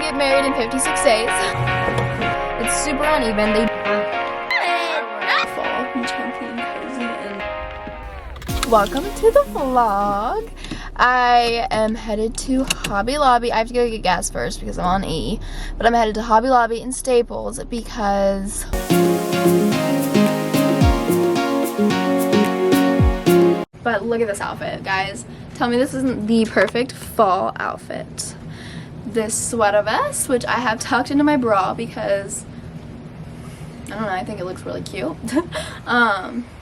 get married in 56 days. It's super uneven. They fall chunky and cozy and welcome to the vlog. I am headed to Hobby Lobby. I have to go get gas first because I'm on E. But I'm headed to Hobby Lobby and Staples because but look at this outfit, guys. Tell me this isn't the perfect fall outfit. This sweater vest, which I have tucked into my bra because I don't know, I think it looks really cute.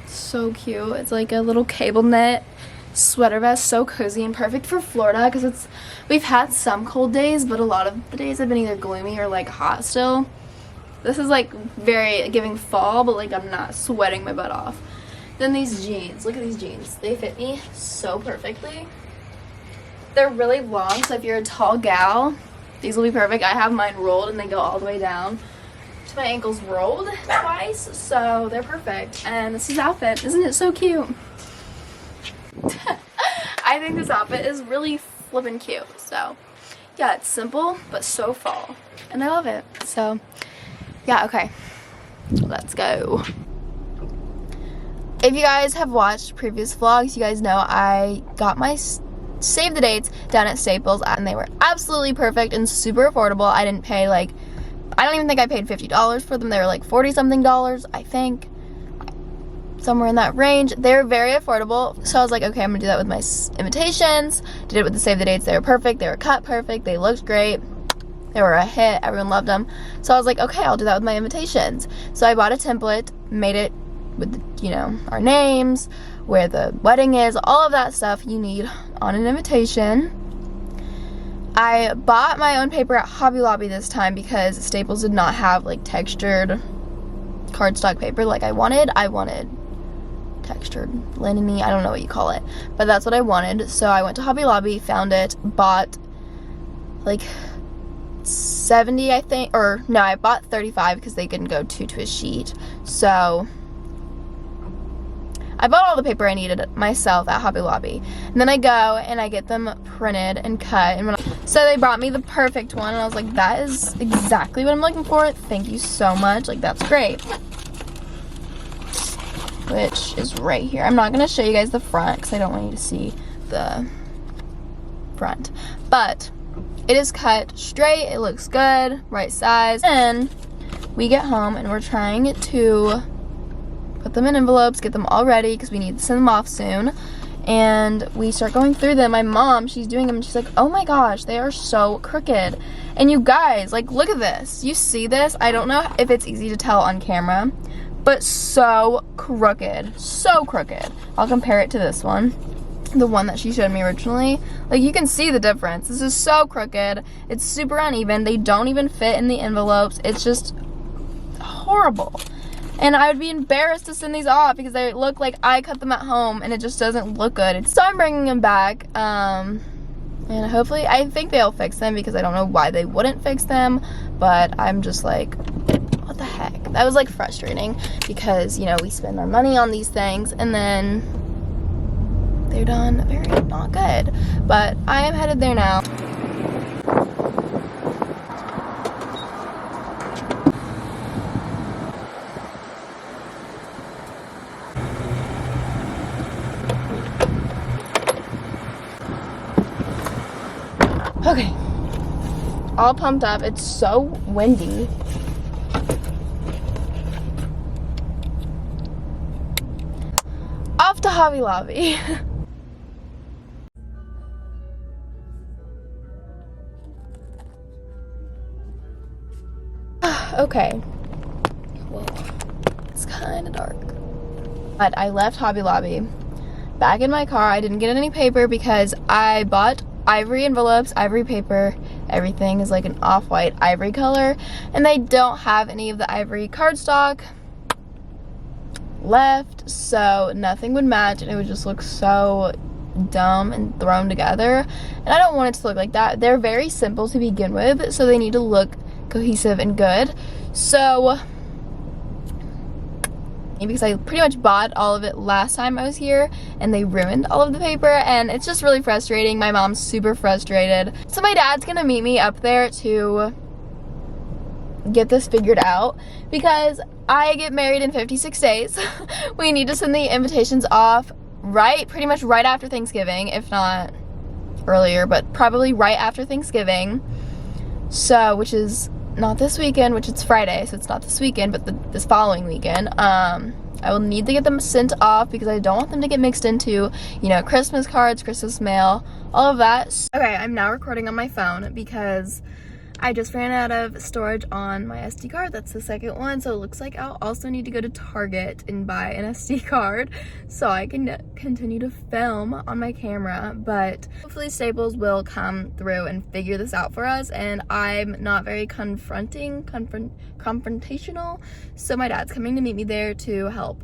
So cute. It's like a little cable knit sweater vest, so cozy and perfect for Florida because we've had some cold days, but a lot of the days have been either gloomy or like hot still. This is like very giving fall, but like I'm not sweating my butt off. Then these jeans, look at these jeans. They fit me so perfectly. They're really long, so if you're a tall gal, these will be perfect. I have mine rolled and they go all the way down to my ankles, rolled twice, so they're perfect. And this is outfit. Isn't it so cute? I think this outfit is really flippin' cute. So yeah, it's simple but so fall and I love it. So yeah, okay, let's go. If you guys have watched previous vlogs, you guys know I got my save the dates down at Staples and they were absolutely perfect and super affordable. I didn't pay like, I don't even think I paid $50 for them. They were like 40 something dollars, I think, somewhere in that range. They were very affordable, so I was like, okay, I'm gonna do that with my invitations. Did it with the save the dates. They were perfect, they were cut perfect, they looked great, they were a hit, everyone loved them. So I was like, okay, I'll do that with my invitations. So I bought a template, made it with the, you know, our names, where the wedding is, all of that stuff you need on an invitation. I bought my own paper at Hobby Lobby this time because Staples did not have like textured cardstock paper like I wanted. I wanted textured linen-y, I don't know what you call it, but that's what I wanted. So I went to Hobby Lobby, found it, bought like 70 I think, or no, I bought 35 because they couldn't go two to a sheet. So I bought all the paper I needed myself at Hobby Lobby. And then I go and I get them printed and cut. And so they brought me the perfect one and I was like, that is exactly what I'm looking for. Thank you so much. Like, that's great. Which is right here. I'm not going to show you guys the front because I don't want you to see the front. But it is cut straight. It looks good. Right size. And we get home and we're trying to put them in envelopes, get them all ready because we need to send them off soon. And we start going through them. My mom, she's doing them and she's like, oh my gosh, they are so crooked. And you guys, like, look at this. You see this? I don't know if it's easy to tell on camera, but so crooked. So crooked. I'll compare it to this one, the one that she showed me originally. Like, you can see the difference. This is so crooked. It's super uneven. They don't even fit in the envelopes. It's just horrible. And I would be embarrassed to send these off because they look like I cut them at home and it just doesn't look good. So I'm bringing them back, and hopefully, I think they'll fix them because I don't know why they wouldn't fix them, but I'm just like, what the heck? That was like frustrating because, you know, we spend our money on these things and then they're done very not good. But I am headed there now. Okay, all pumped up. It's so windy. Off to Hobby Lobby. Okay, well, it's kind of dark. But I left Hobby Lobby. Back in my car, I didn't get any paper because I bought ivory envelopes, ivory paper. Everything is like an off-white ivory color and they don't have any of the ivory cardstock left, so nothing would match and it would just look so dumb and thrown together, and I don't want it to look like that. They're very simple to begin with, so they need to look cohesive and good. So because I pretty much bought all of it last time I was here and they ruined all of the paper, and it's just really frustrating. My mom's super frustrated. So my dad's gonna meet me up there to get this figured out because I get married in 56 days. We need to send the invitations off pretty much right after Thanksgiving, if not earlier, but probably right after Thanksgiving. So, which is not this weekend, which it's Friday, so it's not this weekend, but this following weekend. I will need to get them sent off because I don't want them to get mixed into, you know, Christmas cards, Christmas mail, all of that. Okay, I'm now recording on my phone because I just ran out of storage on my SD card. That's the second one, so it looks like I'll also need to go to Target and buy an SD card so I can continue to film on my camera. But hopefully Staples will come through and figure this out for us, and I'm not very confrontational, so my dad's coming to meet me there to help.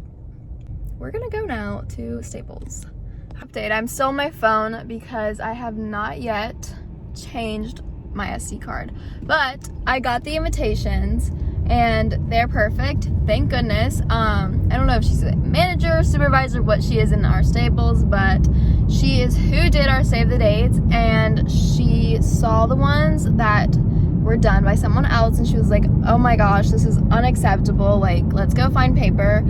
We're gonna go now to Staples. Update, I'm still on my phone because I have not yet changed my SD card, but I got the invitations and they're perfect, thank goodness. I don't know if she's a manager, supervisor, what she is in our Staples, but she is who did our save the dates, and she saw the ones that were done by someone else and she was like, oh my gosh, this is unacceptable, like let's go find paper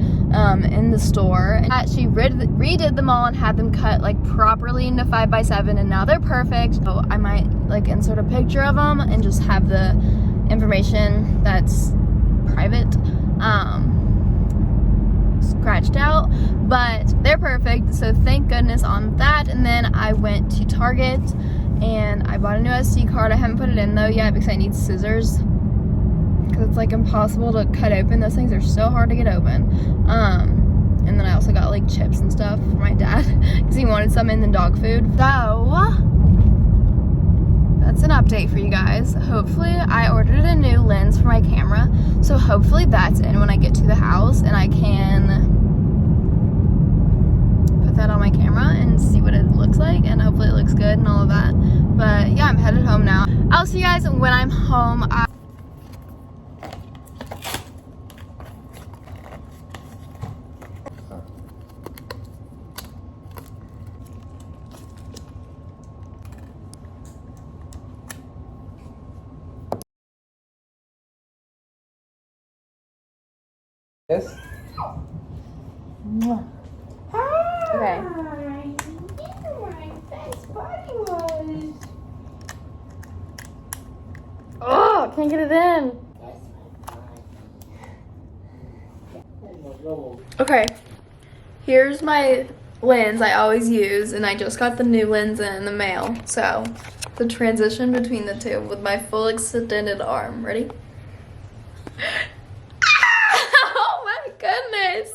in the store. And she redid them all and had them cut like properly into 5x7, and now they're perfect. So I might like insert a picture of them and just have the information that's private scratched out, but they're perfect, so thank goodness on that. And then I went to Target and I bought a new SD card. I haven't put it in though yet because I need scissors, because it's like impossible to cut open. Those things are so hard to get open. And then I also got like chips and stuff for my dad because he wanted some in the dog food. So that's an update for you guys. Hopefully I ordered a new lens for my camera, so hopefully that's in when I get to the house and I can put that on my camera and see what it looks like, and hopefully it looks good and all of that. But yeah, I'm headed home now. I'll see you guys when I'm home. Yes. Okay. Oh, can't get it in. Okay, here's my lens I always use, and I just got the new lens in the mail. So the transition between the two with my full extended arm. Ready? Oh my goodness.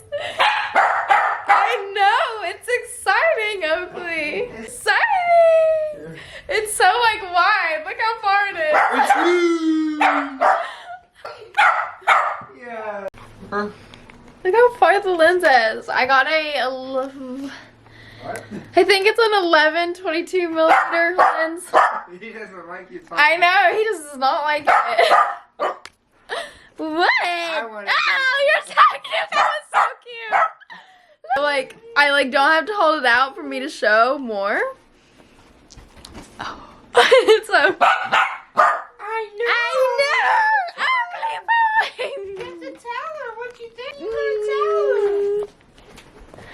I know, it's exciting, Oakley. Exciting. It's so like wide. Look how far it is. Yeah. Look how far the lens is. I got I think it's an 11-22 millimeter lens. He doesn't like you talking. I know, he just does not like it. What? Oh, you're talking about, that was so cute. Like, I like don't have to hold it out for me to show more. Oh. It's so. I know. You have to tell her what you did. You gotta tell her.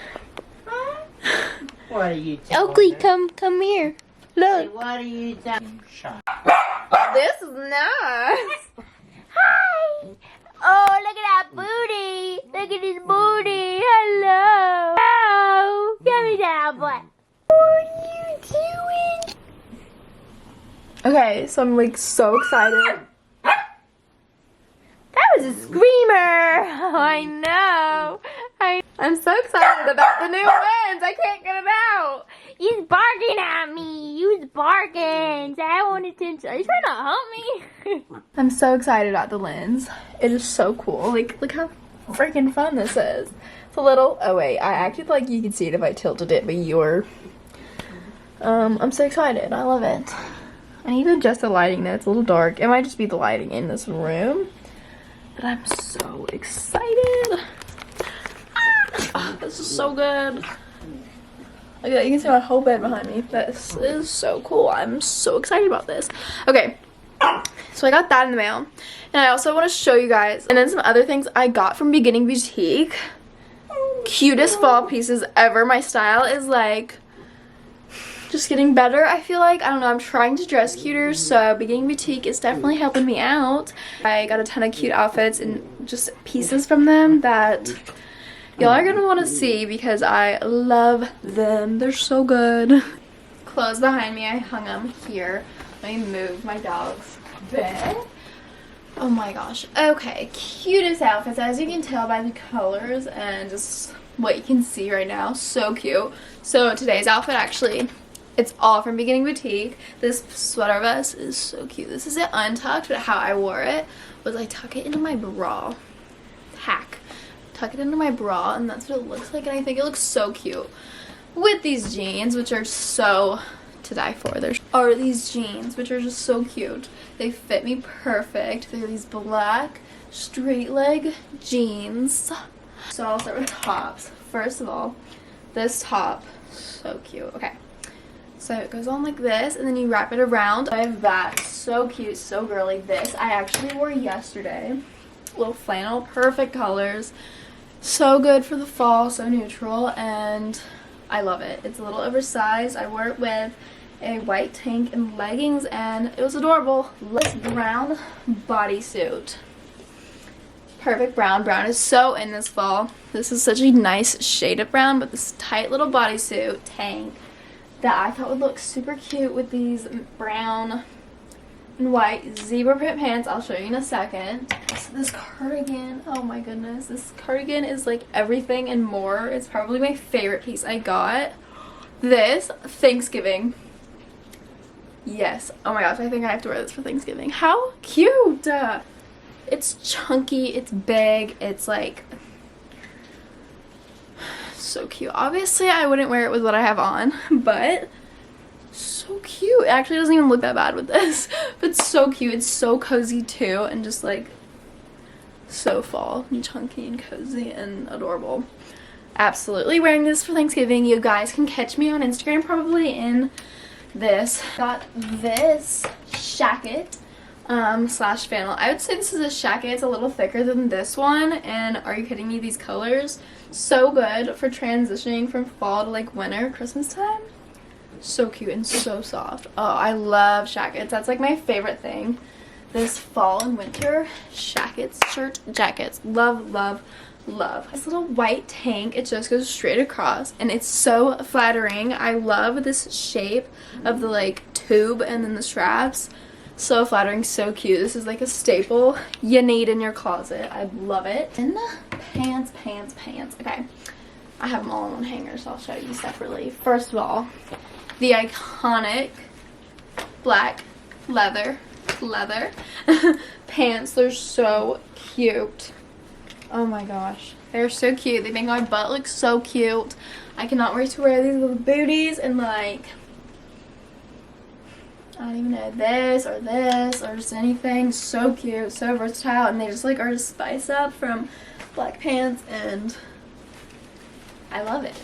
Huh? What are you telling Oakley, her? come here. Look. Hey, what are you telling? Shut. This is nice. Hi. Oh, look at that booty. Look at his booty. Hello. Oh, give me that butt. What are you doing? Okay, so I'm like so excited. That was a screamer. Oh, I know. I'm so excited about the new lens. I can't get it out. He's barking at me. He was barking. So I want attention. Are you trying to hump me? I'm so excited about the lens. It is so cool. Like, look how freaking fun this is. It's a little, oh wait, I acted like you could see it if I tilted it, but you're, I'm so excited. I love it. I need to adjust the lighting though. It's a little dark. It might just be the lighting in this room. But I'm so excited. This is so good. Look at that. You can see my whole bed behind me. This is so cool. I'm so excited about this. Okay. So I got that in the mail. And I also want to show you guys. And then some other things I got from Beginning Boutique. Cutest fall pieces ever. My style is like just getting better, I feel like. I don't know, I'm trying to dress cuter, so Beginning Boutique is definitely helping me out. I got a ton of cute outfits and just pieces from them that y'all are gonna want to see because I love them. They're so good. Clothes behind me, I hung them here. Let me move my dog's bed. Oh my gosh. Okay, cutest outfits, as you can tell by the colors and just what you can see right now. So cute. So today's outfit, actually, it's all from Beginning Boutique. This sweater vest is so cute. This is it untucked, but how I wore it was I tuck it into my bra. Hack. Tuck it into my bra, and that's what it looks like, and I think it looks so cute with these jeans, which are so to die for. There are these jeans, which are just so cute. They fit me perfect. They're these black straight leg jeans. So I'll start with tops. First of all, this top, so cute. Okay. So it goes on like this, and then you wrap it around. I have that. So cute, so girly. This I actually wore yesterday. Little flannel, perfect colors. So good for the fall, so neutral, and I love it. It's a little oversized. I wore it with a white tank and leggings, and it was adorable. This brown bodysuit. Perfect brown. Brown is so in this fall. This is such a nice shade of brown, but this tight little bodysuit tank that I thought would look super cute with these brown and white zebra print pants. I'll show you in a second. So this cardigan, oh my goodness, this cardigan is like everything and more. It's probably my favorite piece I got this Thanksgiving. Yes, oh my gosh, I think I have to wear this for Thanksgiving. How cute! It's chunky, it's big, it's like so cute. Obviously I wouldn't wear it with what I have on, but so cute. It actually doesn't even look that bad with this, but it's so cute. It's so cozy too, and just like so fall and chunky and cozy and adorable. Absolutely wearing this for Thanksgiving. You guys can catch me on Instagram probably in this. Got this shacket slash flannel. I would say this is a shacket. It's a little thicker than this one, and are you kidding me, these colors so good for transitioning from fall to like winter, Christmas time. So cute and so soft. Oh, I love shackets. That's like my favorite thing this fall and winter. Shackets, shirt, jackets. Love, love, love. This little white tank, it just goes straight across, and it's so flattering. I love this shape of the like tube and then the straps. So flattering, so cute. This is like a staple you need in your closet. I love it. And pants. Okay, I have them all on one hanger, so I'll show you separately. First of all, the iconic black leather pants. They're so cute. Oh my gosh, they're so cute. They make my butt look so cute. I cannot wait to wear these little booties and like, I don't even know, this or just anything. So cute, so versatile, and they just like are to spice up from black pants, and I love it.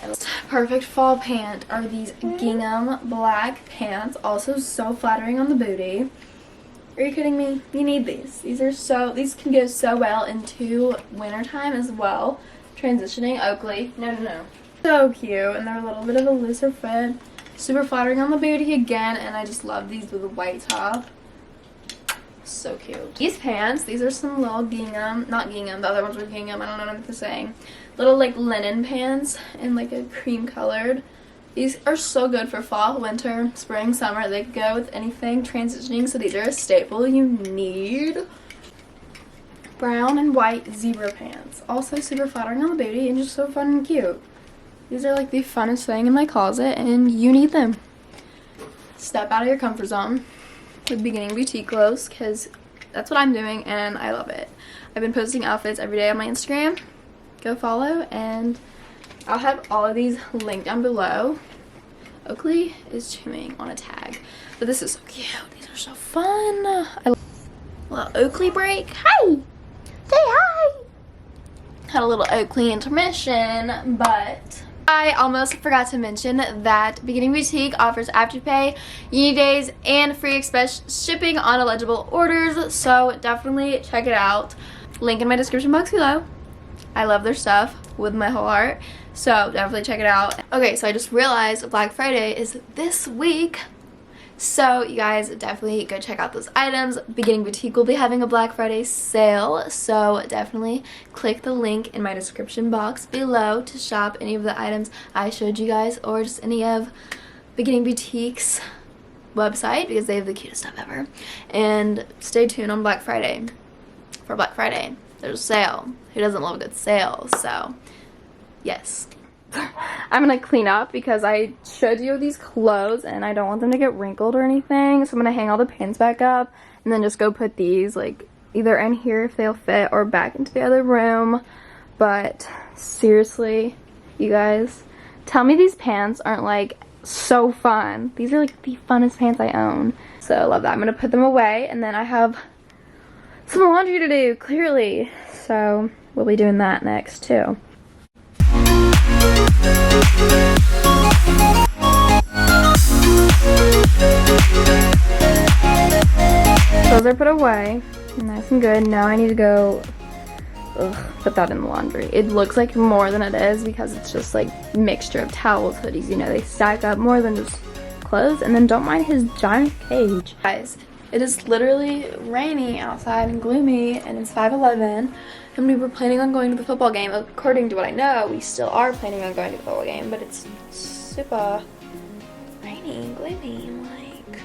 Perfect fall pant are these gingham black pants, also so flattering on the booty. Are you kidding me? You need these. These can go so well into wintertime as well. Transitioning. Oakley. No. So cute, and they're a little bit of a looser fit. Super flattering on the booty again, and I just love these with a white top. So cute. These pants, these are some little gingham, not gingham, the other ones were gingham, I don't know what I'm saying. Little like linen pants in like a cream colored. These are so good for fall, winter, spring, summer. They could go with anything transitioning, so these are a staple you need. Brown and white zebra pants. Also super flattering on the booty and just so fun and cute. These are like the funnest thing in my closet, and you need them. Step out of your comfort zone with Beginning Boutique clothes, because that's what I'm doing, and I love it. I've been posting outfits every day on my Instagram. Go follow, and I'll have all of these linked down below. Oakley is chewing on a tag, but this is so cute. These are so fun. Well, Oakley break. Hi! Say hi! had a little Oakley intermission, but I almost forgot to mention that Beginning Boutique offers Afterpay, Uni Days, and free express shipping on eligible orders, so definitely check it out. Link in my description box below. I love their stuff with my whole heart, so definitely check it out. Okay, so I just realized Black Friday is this week, so you guys definitely go check out those items. Beginning Boutique will be having a Black Friday sale, so definitely click the link in my description box below to shop any of the items I showed you guys, or just any of Beginning Boutique's website, because they have the cutest stuff ever. And stay tuned on Black Friday. For Black Friday, there's a sale. Who doesn't love a good sale? So yes. I'm gonna clean up because I showed you these clothes and I don't want them to get wrinkled or anything, so I'm gonna hang all the pins back up and then just go put these like either in here if they'll fit or back into the other room. But seriously, you guys, tell me these pants aren't like so fun. These are like the funnest pants I own, so I love that. I'm gonna put them away, and then I have some laundry to do, clearly, so we'll be doing that next too. Those are put away, nice and good. Now I need to go put that in the laundry. It looks like more than it is because it's just like mixture of towels, hoodies, you know, they stack up more than just clothes. And then don't mind his giant cage. Guys, it is literally raining outside and gloomy, and it's 5:11, and we were planning on going to the football game. According to what I know, we still are planning on going to the football game, but it's super rainy, gloomy, like,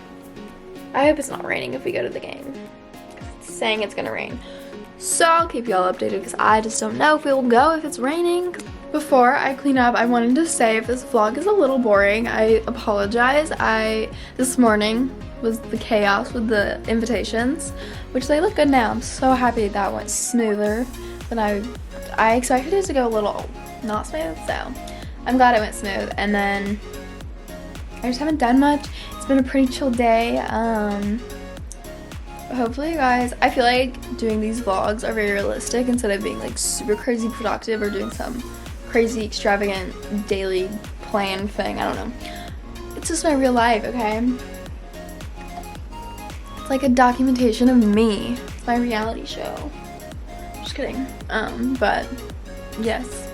I hope it's not raining if we go to the game, because it's saying it's gonna rain. So I'll keep y'all updated because I just don't know if we'll go if it's raining. Before I clean up, I wanted to say if this vlog is a little boring, I apologize. This morning was the chaos with the invitations, which they look good now. I'm so happy that went smoother than I expected it to go a little not smooth, so I'm glad it went smooth. And then I just haven't done much. It's been a pretty chill day. Hopefully you guys, I feel like doing these vlogs are very realistic instead of being like super crazy productive or doing some crazy extravagant daily plan thing. I don't know. It's just my real life, okay? It's like a documentation of me. It's my reality show. Just kidding. But yes.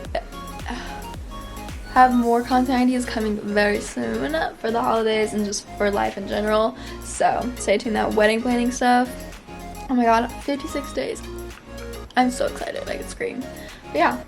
Have more content ideas coming very soon for the holidays and just for life in general. So stay tuned. That wedding planning stuff. Oh my god, 56 days. I'm so excited. I could scream. But yeah.